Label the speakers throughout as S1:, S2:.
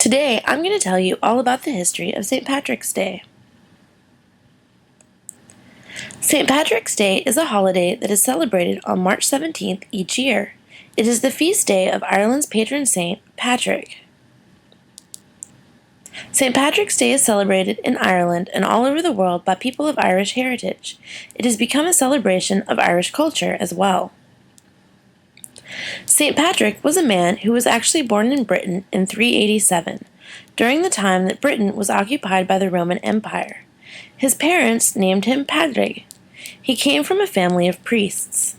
S1: Today, I'm going to tell you all about the history of St. Patrick's Day. St. Patrick's Day is a holiday that is celebrated on March 17th each year. It is the feast day of Ireland's patron saint, Patrick. St. Patrick's Day is celebrated in Ireland and all over the world by people of Irish heritage. It has become a celebration of Irish culture as well. St. Patrick was a man who was actually born in Britain in 387, during the time that Britain was occupied by the Roman Empire. His parents named him Patrick. He came from a family of priests.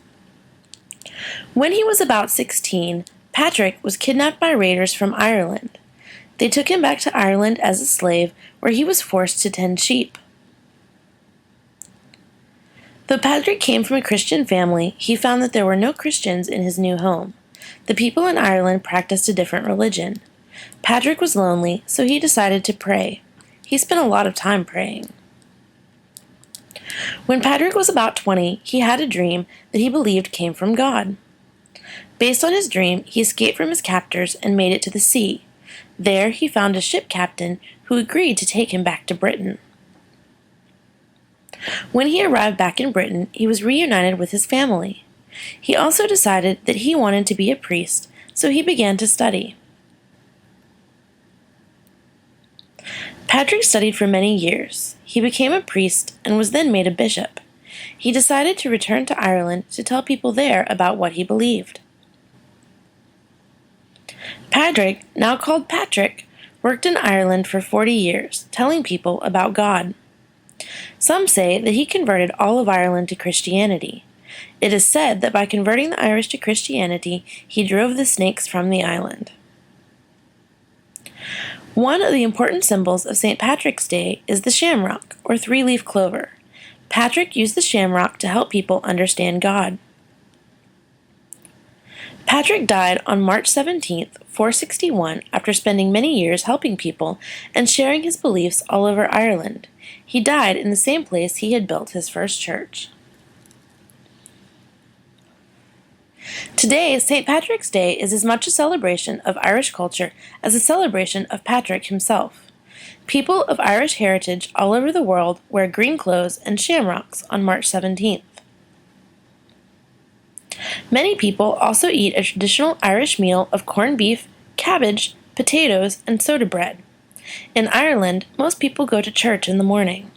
S1: When he was about 16, Patrick was kidnapped by raiders from Ireland. They took him back to Ireland as a slave, where he was forced to tend sheep. Though Patrick came from a Christian family, he found that there were no Christians in his new home. The people in Ireland practiced a different religion. Patrick was lonely, so he decided to pray. He spent a lot of time praying. When Patrick was about 20, he had a dream that he believed came from God. Based on his dream, he escaped from his captors and made it to the sea. There, he found a ship captain who agreed to take him back to Britain. When he arrived back in Britain, he was reunited with his family. He also decided that he wanted to be a priest, so he began to study. Patrick studied for many years. He became a priest and was then made a bishop. He decided to return to Ireland to tell people there about what he believed. Patrick, now called Patrick, worked in Ireland for 40 years, telling people about God. Some say that he converted all of Ireland to Christianity. It is said that by converting the Irish to Christianity, he drove the snakes from the island. One of the important symbols of St. Patrick's Day is the shamrock, or three-leaf clover. Patrick used the shamrock to help people understand God. Patrick died on March 17, 461, after spending many years helping people and sharing his beliefs all over Ireland. He died in the same place he had built his first church. Today, St. Patrick's Day is as much a celebration of Irish culture as a celebration of Patrick himself. People of Irish heritage all over the world wear green clothes and shamrocks on March 17th. Many people also eat a traditional Irish meal of corned beef, cabbage, potatoes, and soda bread. In Ireland, most people go to church in the morning.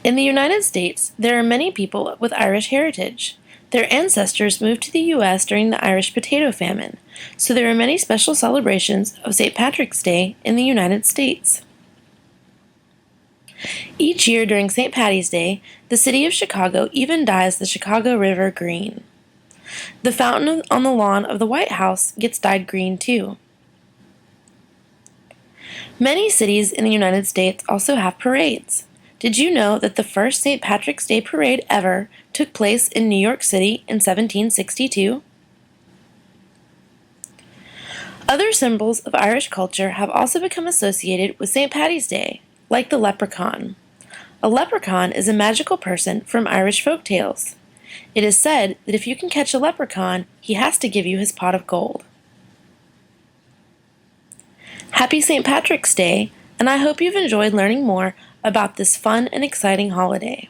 S1: In the United States, there are many people with Irish heritage. Their ancestors moved to the U.S. during the Irish potato famine, so there are many special celebrations of St. Patrick's Day in the United States. Each year during St. Patty's Day, the city of Chicago even dyes the Chicago River green. The fountain on the lawn of the White House gets dyed green too. Many cities in the United States also have parades. Did you know that the first St. Patrick's Day parade ever took place in New York City in 1762? Other symbols of Irish culture have also become associated with St. Patty's Day, like the leprechaun. A leprechaun is a magical person from Irish folk tales. It is said that if you can catch a leprechaun, he has to give you his pot of gold. Happy St. Patrick's Day, and I hope you've enjoyed learning more about this fun and exciting holiday.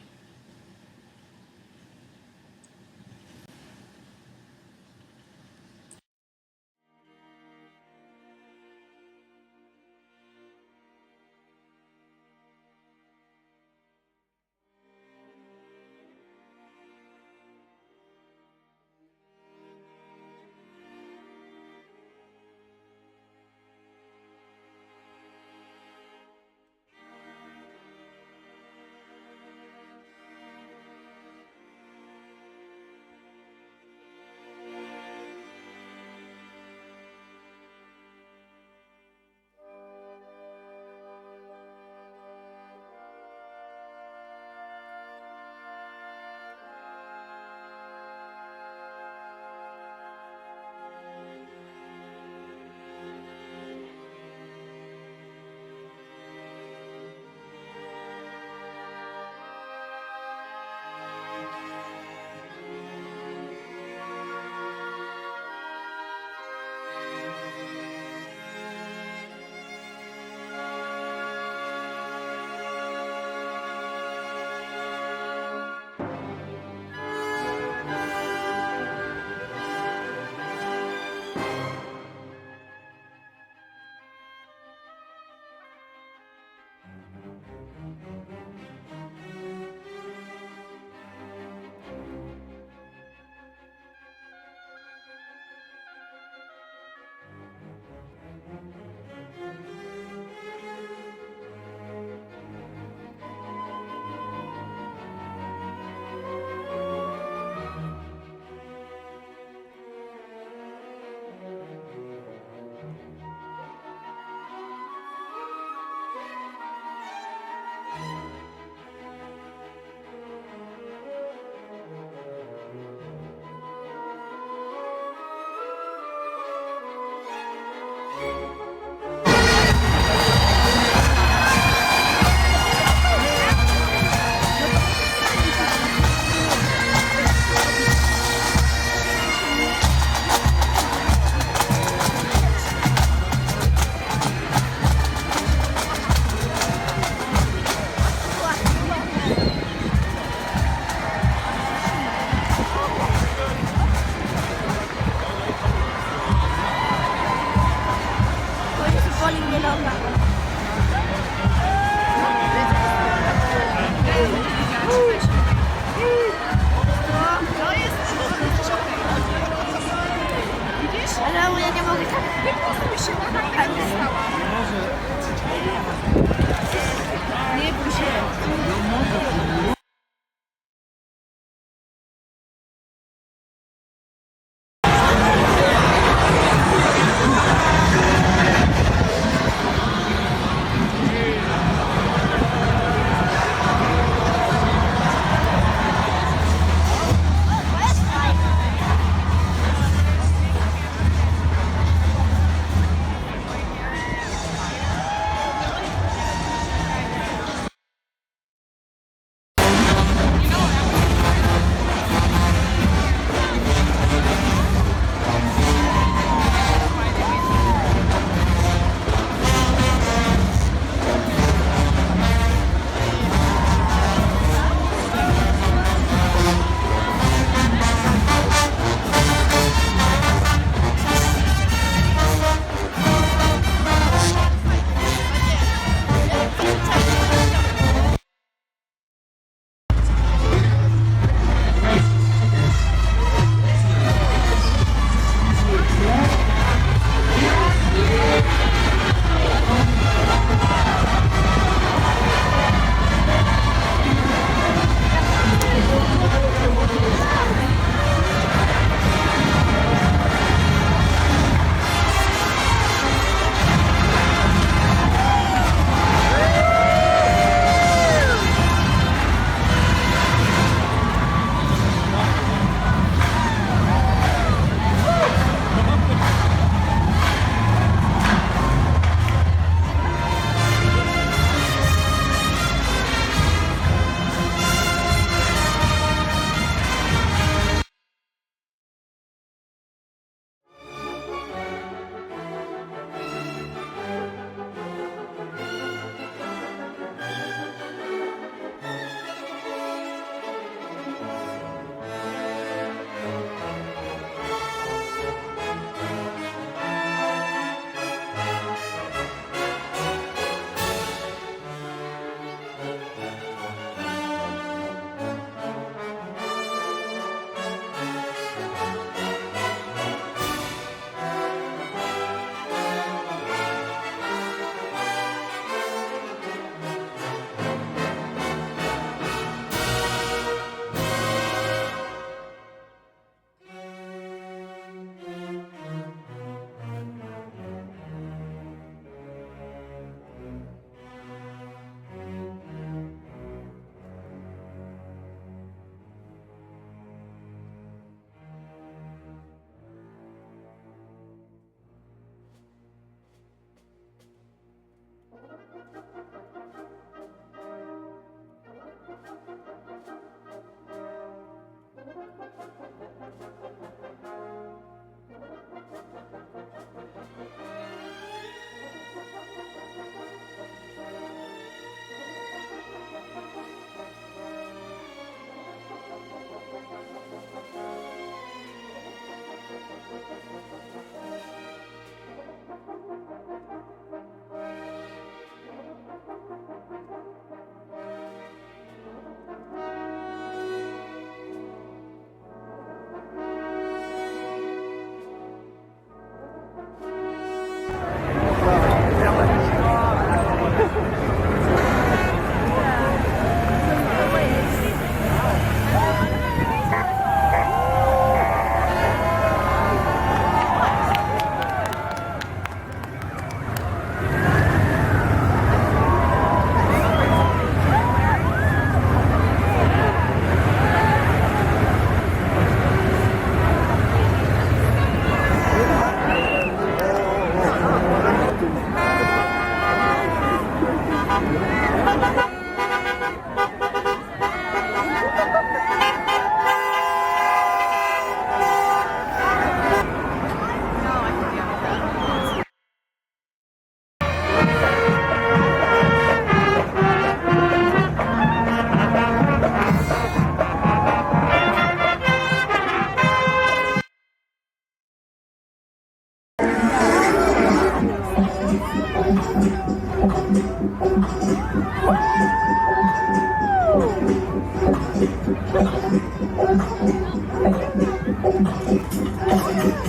S2: Ale ja nie mogę tak nie bój się.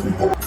S3: Thank you.